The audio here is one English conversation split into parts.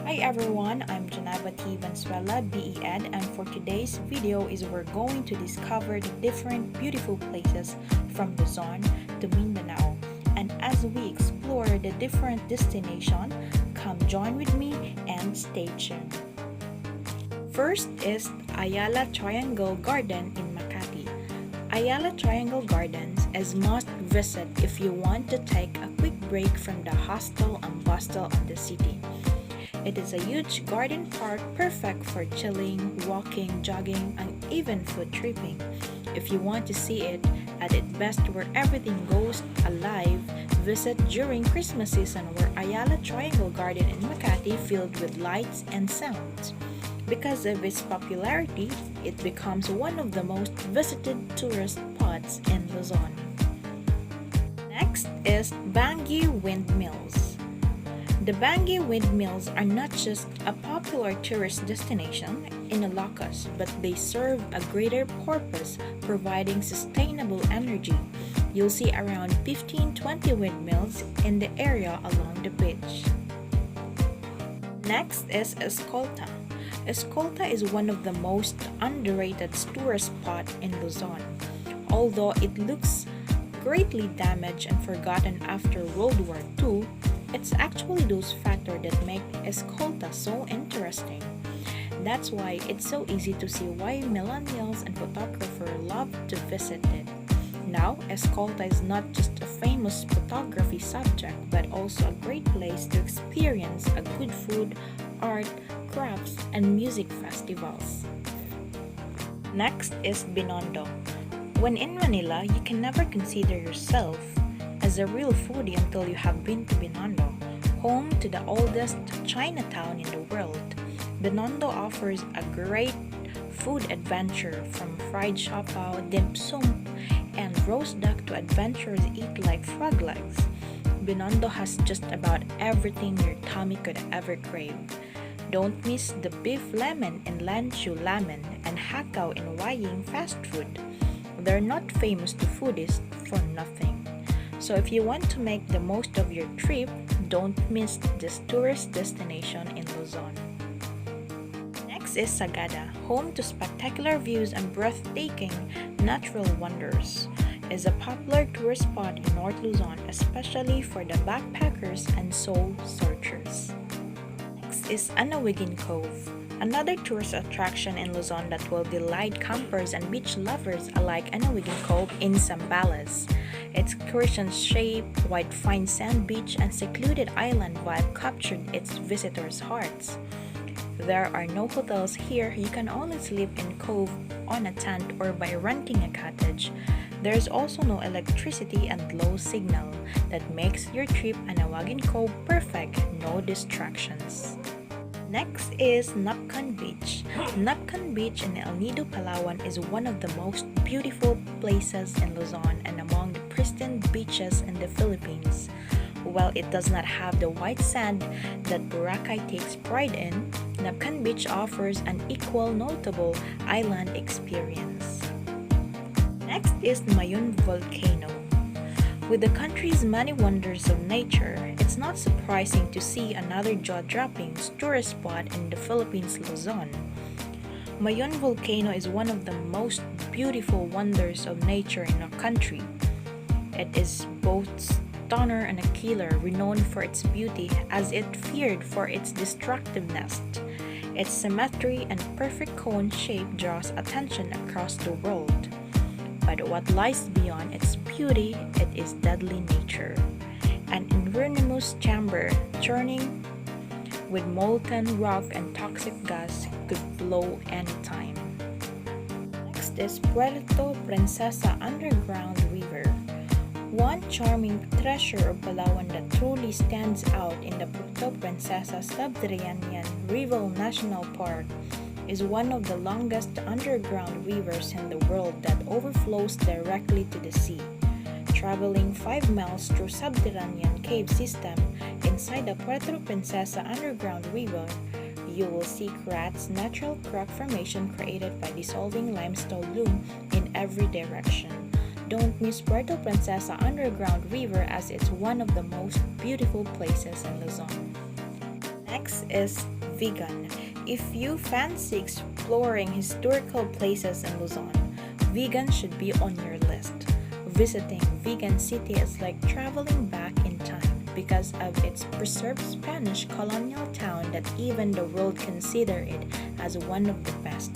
Hi everyone, I'm Janaba T. Valenzuela, BE-Ed, and for today's video is we're going to discover the different beautiful places from Luzon to Mindanao. And as we explore the different destinations, come join with me and stay tuned. First is Ayala Triangle Garden in Makati. Ayala Triangle Gardens is must visit if you want to take a quick break from the hustle and bustle of the city. It is a huge garden park perfect for chilling, walking, jogging, and even food tripping. If you want to see it at its best where everything goes alive, visit during Christmas season where Ayala Triangle Garden in Makati filled with lights and sounds. Because of its popularity, it becomes one of the most visited tourist spots in Luzon. Next is Bangi Windmills. The Bangi Windmills are not just a popular tourist destination in Ilocos, but they serve a greater purpose, providing sustainable energy. You'll see around 15-20 windmills in the area along the beach. Next is Escolta. Escolta is one of the most underrated tourist spots in Luzon. Although it looks greatly damaged and forgotten after World War II, it's actually those factors that make Escolta so interesting. That's why it's so easy to see why millennials and photographers love to visit it. Now, Escolta is not just a famous photography subject, but also a great place to experience a good food, art, crafts, and music festivals. Next is Binondo. When in Manila, you can never consider yourself as a real foodie until you have been to Binondo, home to the oldest Chinatown in the world. Binondo offers a great food adventure from fried siopaw, dim sum, and roast duck to adventurers eat like frog legs. Binondo has just about everything your tummy could ever crave. Don't miss the beef lemon in Lanchu Lamen and Hakaw in Waying fast food. They're not famous to foodies for nothing. So if you want to make the most of your trip, don't miss this tourist destination in Luzon. Next is Sagada, home to spectacular views and breathtaking natural wonders. Is a popular tourist spot in North Luzon, especially for the backpackers and soul searchers. Next is Anawigin Cove, another tourist attraction in Luzon that will delight campers and beach lovers alike. Anawigin Cove in Zambales. Its crescent-shaped, white fine sand beach and secluded island vibe captured its visitors' hearts. There are no hotels here. You can only sleep in cove on a tent or by renting a cottage. There's also no electricity and low signal that makes your trip Anawagin Cove perfect, no distractions. Next is Napcan Beach. Napcan Beach in El Nido, Palawan is one of the most beautiful places in Luzon and among the pristine beaches in the Philippines. While it does not have the white sand that Boracay takes pride in, Napcan Beach offers an equal notable island experience. Next is Mayun Volcano. With the country's many wonders of nature, it's not surprising to see another jaw-dropping tourist spot in the Philippines, Luzon. Mayun Volcano is one of the most beautiful wonders of nature in our country. It is both stunner and a killer, renowned for its beauty as it feared for its destructiveness. Its symmetry and perfect cone shape draws attention across the world. But what lies beyond its beauty, it is deadly nature. An enormous chamber churning with molten rock and toxic gas could blow anytime. Next is Puerto Princesa Underground River. One charming treasure of Palawan that truly stands out in the Puerto Princesa Subterranean River National Park is one of the longest underground rivers in the world that overflows directly to the sea. Traveling 5 miles through subterranean cave system inside the Puerto Princesa Underground River, you will see Krat's natural crack formation created by dissolving limestone loam in every direction. Don't miss Puerto Princesa Underground River as it's one of the most beautiful places in Luzon. Next is vegan. If you fancy exploring historical places in Luzon, vegan should be on your list. Visiting Vegan City is like traveling back in time because of its preserved Spanish colonial town that even the world consider it as one of the best.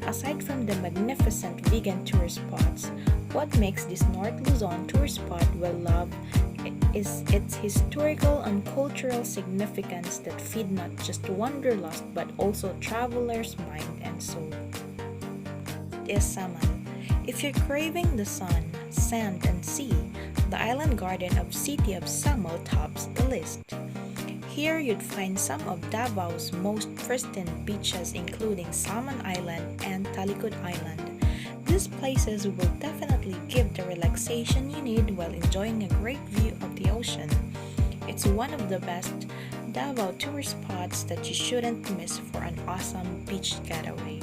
Aside from the magnificent vegan tourist spots, what makes this North Luzon tourist spot well loved is its historical and cultural significance that feed not just wanderlust but also travelers' mind and soul. It is Samal. If you're craving the sun, sand, and sea, the island garden of City of Samal tops the list. Here you'd find some of Davao's most pristine beaches including Salmon Island and Talikod Island. These places will definitely give the relaxation you need while enjoying a great view of the ocean. It's one of the best Davao tourist spots that you shouldn't miss for an awesome beach getaway.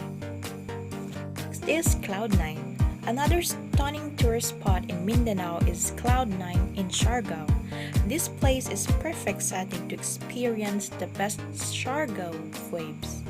Next is Cloud9. Another stunning tourist spot in Mindanao is Cloud9 in Siargao. This place is perfect setting to experience the best Siargao waves.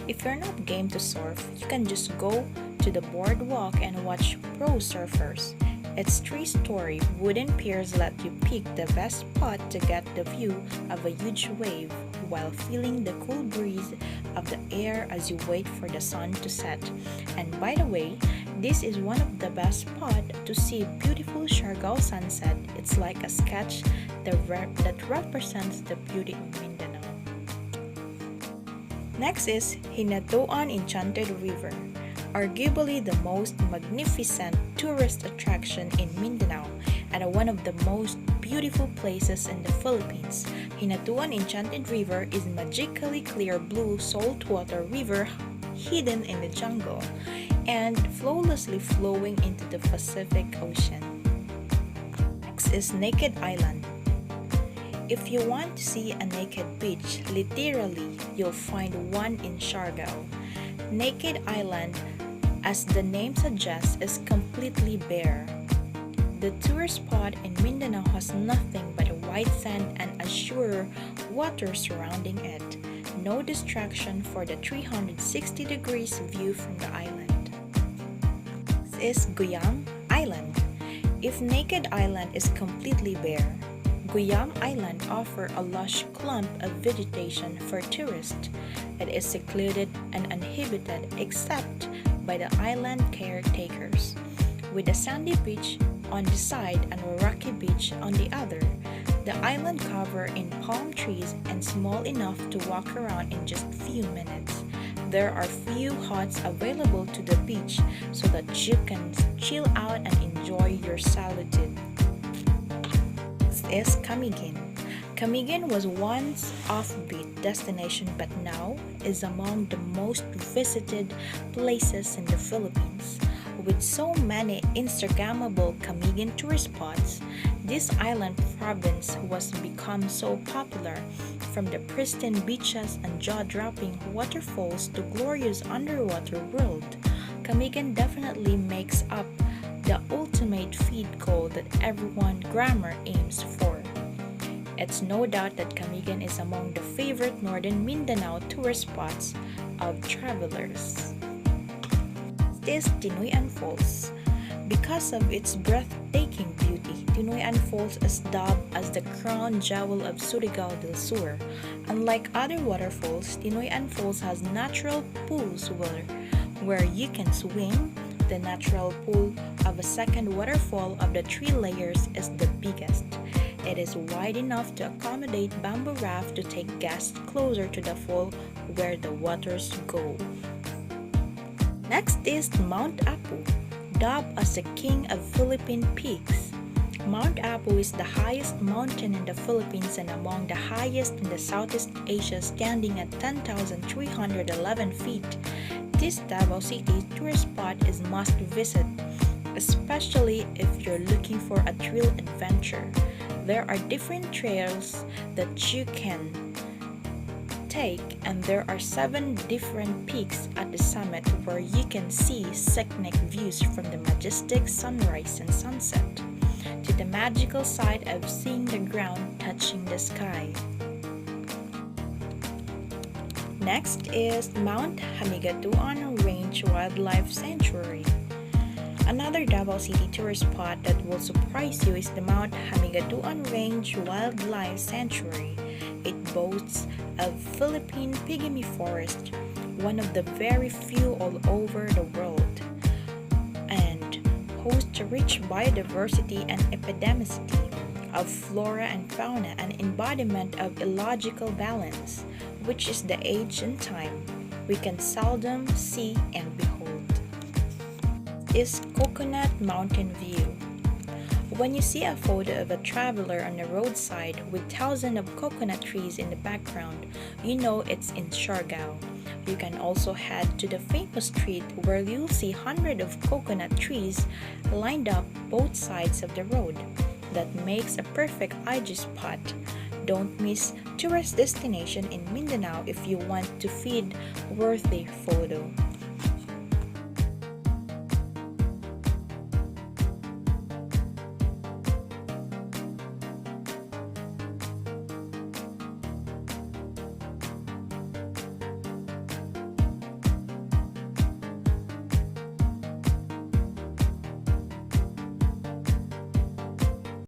If you're not game to surf, you can just go to the boardwalk and watch pro surfers. Its three-story wooden piers let you pick the best spot to get the view of a huge wave while feeling the cool breeze of the air as you wait for the sun to set. And by the way, this is one of the best spots to see beautiful Siargao sunset. It's like a sketch that represents the beauty of Mindanao. Next is Hinatuan Enchanted River, arguably the most magnificent tourist attraction in Mindanao and one of the most beautiful places in the Philippines. Hinatuan Enchanted River is a magically clear blue saltwater river hidden in the jungle and flawlessly flowing into the Pacific Ocean. Next is Naked Island. If you want to see a naked beach, literally, you'll find one in Siargao. Naked Island, as the name suggests, is completely bare. The tourist spot in Mindanao has nothing but a white sand and azure water surrounding it. No distraction for the 360 degrees view from the island. This is Guyam Island. If Naked Island is completely bare, Guyam Island offers a lush clump of vegetation for tourists. It is secluded and uninhabited except by the island caretakers, with a sandy beach on the side and a rocky beach on the other. The island covered in palm trees and small enough to walk around in just few minutes. There are few huts available to the beach so that you can chill out and enjoy your solitude. Next is Camiguin. Camiguin was once offbeat destination but now is among the most visited places in the Philippines. With so many Instagrammable Camiguin tourist spots, this island province was become so popular, from the pristine beaches and jaw-dropping waterfalls to glorious underwater world. Camiguin definitely makes up the ultimate feed goal that everyone grammar aims for. It's no doubt that Camiguin is among the favorite northern Mindanao tourist spots of travelers. This is Tinoyan Falls. Because of its breathtaking beauty, Tinoyan Falls is dubbed as the crown jewel of Surigao del Sur. Unlike other waterfalls, Tinoyan Falls has natural pools where you can swim. The natural pool of a second waterfall of the 3 layers is the biggest. It is wide enough to accommodate bamboo raft to take guests closer to the fall where the waters go. Next is Mount Apu, dubbed as the king of Philippine peaks. Mount Apu is the highest mountain in the Philippines and among the highest in the Southeast Asia, standing at 10,311 feet. This Davao City tourist spot is must visit, especially if you're looking for a thrill adventure. There are different trails that you can take, and there are 7 different peaks at the summit where you can see scenic views from the majestic sunrise and sunset to the magical sight of seeing the ground touching the sky. Next is Mount Hamigatuan Range Wildlife Sanctuary. Another Davao City tourist spot that will surprise you is the Mount Hamigatuan Range Wildlife Sanctuary. It boasts a Philippine pygmy forest, one of the very few all over the world, and hosts a rich biodiversity and epidemicity of flora and fauna, an embodiment of illogical balance, which is the age and time we can seldom see and behold. Is Coconut Mountain View. When you see a photo of a traveler on the roadside with thousands of coconut trees in the background, you know it's in Siargao. You can also head to the famous street where you'll see hundreds of coconut trees lined up both sides of the road. That makes a perfect IG spot. Don't miss tourist destination in Mindanao if you want to feed worthy photo.